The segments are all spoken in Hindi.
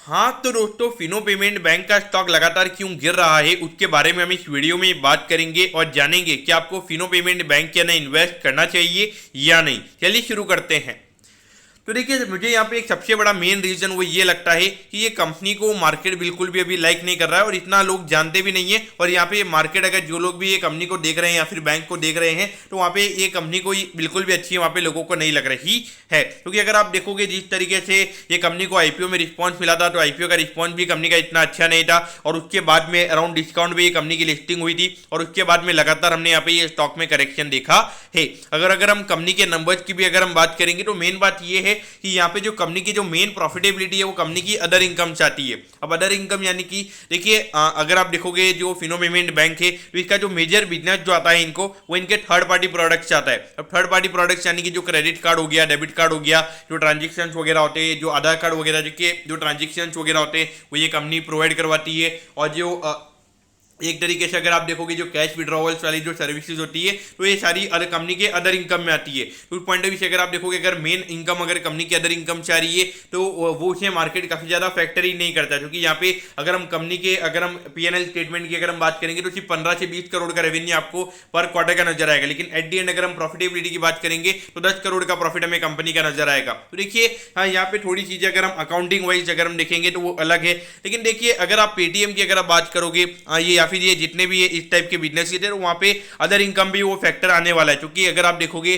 हाँ तो दोस्तों, फिनो पेमेंट बैंक का स्टॉक लगातार क्यों गिर रहा है उसके बारे में हम इस वीडियो में बात करेंगे और जानेंगे कि आपको फिनो पेमेंट बैंक के अंदर इन्वेस्ट करना चाहिए या नहीं। चलिए शुरू करते हैं। तो देखिए, मुझे यहाँ पे एक सबसे बड़ा मेन रीजन वो ये लगता है कि ये कंपनी को मार्केट बिल्कुल भी अभी लाइक नहीं कर रहा है और इतना लोग जानते भी नहीं है। और यहाँ पे मार्केट, अगर जो लोग भी ये कंपनी को देख रहे हैं या फिर बैंक को देख रहे हैं, तो वहाँ पे ये कंपनी को बिल्कुल भी अच्छी वहाँ पे लोगों को नहीं लग रही है। क्योंकि अगर आप देखोगे जिस तरीके से ये कंपनी को आईपीओ में रिस्पॉन्स मिला था, तो आईपीओ का रिस्पॉन्स भी कंपनी का इतना अच्छा नहीं था। और उसके बाद में अराउंड डिस्काउंट भी ये कंपनी की लिस्टिंग हुई थी और उसके बाद में लगातार हमने यहाँ पे ये स्टॉक में करेक्शन देखा है। अगर हम कंपनी के नंबर्स की भी अगर हम बात करेंगे, तो मेन बात ये है कि यहाँ पे जो कंपनी की जो मेन प्रॉफिटेबिलिटी है वो कंपनी की अदर इनकम से आती है। अब अदर इनकम यानी कि देखिए, अगर आप देखोगे जो फिनो पेमेंट बैंक है, तो इसका जो मेजर बिजनेस जो आता है इनको, वो इनके थर्ड पार्टी प्रोडक्ट्स आता है। अब थर्ड पार्टी प्रोडक्ट्स यानी कि जो क्रेडिट कार्ड हो गया, डेबिट कार्ड हो गया, जो ट्रांजेक्शन वगैरह होते हैं, जो आधार कार्ड वगैरह के जो ट्रांजेक्शन वगैरह होते हैं, वो ये कंपनी प्रोवाइड करवाती है। और जो एक तरीके से अगर आप देखोगे जो कैश विड्रॉवल्स वाली जो सर्विसेज होती है, तो ये सारी अदर कंपनी के अदर इनकम में आती है। तो उस पॉइंट ऑफ व्यू से अगर आप देखोगे, अगर मेन इनकम अगर कंपनी की अदर इनकम से आ रही है, तो वो उसे मार्केट काफी ज्यादा फैक्टर ही नहीं करता। क्योंकि यहाँ पे अगर हम कंपनी के अगर हम पीएनएल स्टेटमेंट की अगर हम बात करेंगे, तो सिर्फ 15 से 20 करोड़ का रेवेन्यू आपको पर क्वार्टर का नजर आएगा। लेकिन एट दी एंड अगर हम प्रॉफिटेबिलिटी की बात करेंगे, तो 10 करोड़ का प्रॉफिट हमें कंपनी का नजर आएगा। तो देखिए, हाँ, यहाँ पे थोड़ी चीजें अगर हम अकाउंटिंग वाइज अगर हम देखेंगे तो वो अलग है। लेकिन देखिए, अगर आप पेटीएम की अगर आप बात करोगे, ये या फिर ये जितने भी इस टाइप के बिजनेस के थे, तो वहां पे अदर इनकम भी वो फैक्टर आने वाला है। क्योंकि अगर आप देखोगे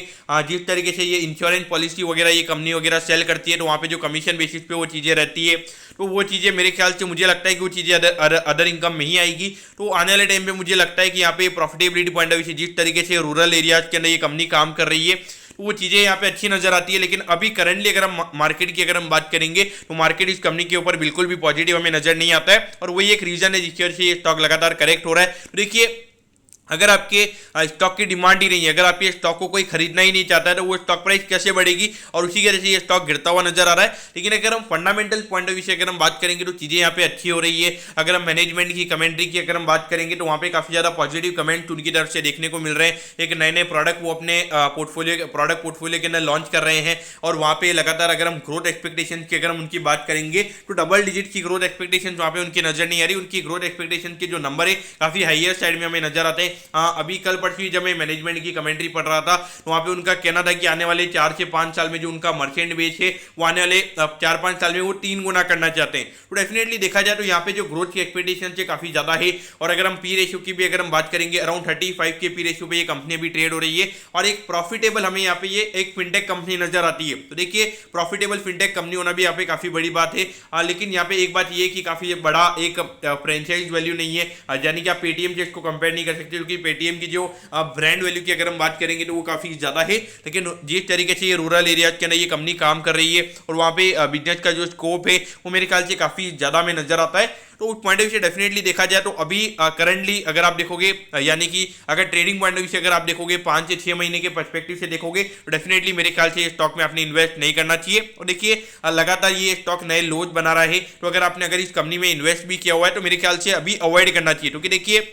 जिस तरीके से ये इंश्योरेंस पॉलिसी वगैरह ये कंपनी वगैरह सेल करती है, तो वहां पे जो कमीशन बेसिस पे वो चीजें रहती है, तो वो चीजें मेरे ख्याल से मुझे लगता है कि वो चीजें अदर इनकम में ही आएगी। तो आने वाले टाइम पे मुझे लगता है कि यहाँ पे प्रॉफिटेबिलिटी पॉइंट ऑफ व्यू से जिस तरीके से रूरल एरियाज के अंदर ये कंपनी काम कर रही है, वो चीज़ें यहाँ पे अच्छी नजर आती है। लेकिन अभी करंटली अगर हम मार्केट की अगर हम बात करेंगे, तो मार्केट इस कंपनी के ऊपर बिल्कुल भी पॉजिटिव हमें नजर नहीं आता है। और वही एक रीजन है जिसकी वजह से ये स्टॉक लगातार करेक्ट हो रहा है। तो देखिए, अगर आपके स्टॉक की डिमांड ही नहीं है, अगर आपके स्टॉक को कोई खरीदना ही नहीं चाहता है, तो वो स्टॉक प्राइस कैसे बढ़ेगी? और उसी की वजह से ये स्टॉक गिरता हुआ नजर आ रहा है। लेकिन अगर हम फंडामेंटल पॉइंट ऑफ व्यू से अगर हम बात करेंगे, तो चीजें यहाँ पे अच्छी हो रही है। अगर हम मैनेजमेंट की कमेंट्री की अगर हम बात करेंगे, तो वहाँ पे काफी ज्यादा पॉजिटिव कमेंट उनकी तरफ से देखने को मिल रहे हैं। एक नए नए प्रोडक्ट वो अपने प्रोडक्ट पोर्टफोलियो के अंदर लॉन्च कर रहे हैं। और वहाँ पे लगातार अगर हम ग्रोथ एक्सपेक्टेशन की अगर हम उनकी बात करेंगे, तो डबल डिजिट की ग्रोथ एक्सपेक्टेशन वहाँ पे उनकी नजर नहीं आ रही। उनकी ग्रोथ एक्सपेक्टेशन के जो नंबर है काफी हाइयर साइड में हमें नजर आते हैं। अभी कल परसों जब मैं मैनेजमेंट की कमेंट्री पढ़ रहा था, तो वहां पे उनका कहना था कि आने वाले 4 से 5 साल में जो उनका मर्चेंट बेस है, वो आने वाले 4-5 साल में वो 3 गुना करना चाहते हैं। तो डेफिनेटली देखा जाए तो यहाँ पे जो ग्रोथ की एक्सपेक्टेशन से काफी ज्यादा है। और अगर हम पी रेशियो की भी अगर हम बात करेंगे, अराउंड 35 के पी रेशियो पे ये कंपनी भी ट्रेड हो रही है। और एक प्रॉफिटेबल हमें यहाँ पे ये एक फिनटेक कंपनी नजर आती है। तो देखिए, प्रॉफिटेबल फिनटेक कंपनी होना भी यहाँ पे काफी बड़ी बात है। लेकिन यहाँ पे एक बात ये कि काफी बड़ा एक फ्रेंचाइज वैल्यू नहीं है, यानी कि आप पेटीएम से इसको कंपेयर नहीं कर सकते। क्योंकि पेटीएम की जो ब्रांड वैल्यू की अगर हम बात करेंगे, तो वो काफी ज्यादा है। लेकिन जिस तरीके से ये रूरल एरियाज के अंदर ये कंपनी काम कर रही है, और वहां पे बिजनेस का जो स्कोप है वो मेरे ख्याल से काफी ज्यादा में नजर आता है। तो उस पॉइंट ऑफ व्यू से डेफिनेटली देखा जाए तो अभी करंटली अगर आप देखोगे, यानी कि अगर ट्रेडिंग पॉइंट ऑफ व्यू से अगर आप देखोगे 5 से 6 महीने के पर्सपेक्टिव से देखोगे, तो डेफिनेटली मेरे ख्याल से ये स्टॉक में आपने इन्वेस्ट नहीं करना चाहिए। और देखिए, लगातार ये स्टॉक नए लोज बना रहा है। तो अगर आपने अगर इस कंपनी में इन्वेस्ट भी किया हुआ है, तो मेरे ख्याल से अभी अवॉइड करना चाहिए। क्योंकि देखिए,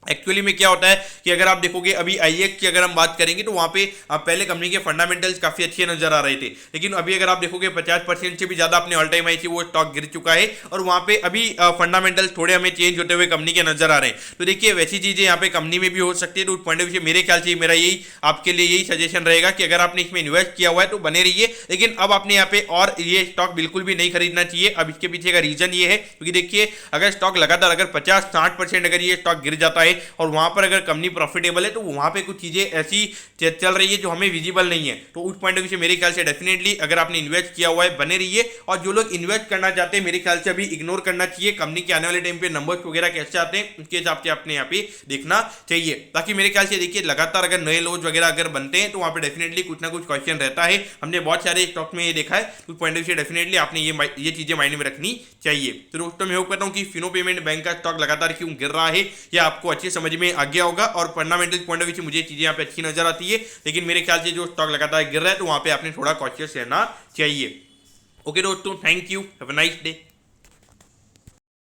एक्चुअली में क्या होता है कि अगर आप देखोगे अभी आईएक्स की अगर हम बात करेंगे, तो वहां पे पहले कंपनी के फंडामेंटल्स काफी अच्छे नजर आ रहे थे। लेकिन अभी अगर आप देखोगे 50% से भी ज्यादा अपने ऑल टाइम हाई से वो स्टॉक गिर चुका है। और वहां पे अभी फंडामेंटल्स थोड़े हमें चेंज होते हुए कंपनी के नजर आ रहे हैं। तो देखिए, वैसी चीजें यहाँ पे कंपनी में भी हो सकती है। तो उस पॉइंट ऑफ व्यू से मेरे ख्याल से मेरा यही आपके लिए यही सजेशन रहेगा कि अगर आपने इसमें इन्वेस्ट किया हुआ है, तो बने रहिए। लेकिन अब आपने यहाँ पे और ये स्टॉक बिल्कुल भी नहीं खरीदना चाहिए। अब इसके पीछे का रीजन ये है, क्योंकि देखिए, अगर स्टॉक लगातार अगर 50-60% अगर ये स्टॉक गिर जाता है, और वहां पर अगर कंपनी प्रॉफिटेबल है, तो वहां पे कुछ चीजें ऐसी चल रही है जो हमें विजिबल नहीं है। तो उस पॉइंट ऑफ व्यू से मेरे ख्याल से डेफिनेटली अगर आपने इन्वेस्ट किया हुआ है, बने रहिए। और जो लोग इन्वेस्ट करना चाहते हैं, मेरे ख्याल से अभी इग्नोर करना चाहिए। कंपनी के आने वाले टाइम पे नंबर्स वगैरह कैसे आते हैं, उसके हिसाब से आपने यहाँ पे देखना चाहिए। ताकि मेरे ख्याल से देखिए, लगातार अगर नए लोज वगैरह अगर बनते हैं, तो वहां पे डेफिनेटली कुछ ना कुछ क्वेश्चन रहता है। हमने बहुत सारे स्टॉक में ये देखा है। उस पॉइंट ऑफ व्यू से डेफिनेटली आपने ये चीजें माइंड में रखनी चाहिए। तो दोस्तों, मैं होप करता हूँ कि फिनो पेमेंट बैंक का स्टॉक लगातार क्यों गिर रहा है, यह आपको अच्छे समझ में आ गया होगा। और फंडामेंटल पॉइंट ऑफ व्यू से मुझे चीजें यहाँ पे अच्छी नजर आती है। लेकिन मेरे ख्याल से जो स्टॉक लगातार गिर रहा है, तो वहां पे आपने थोड़ा कॉशियस रहना चाहिए। ओके दोस्तों, thank you, have a nice day.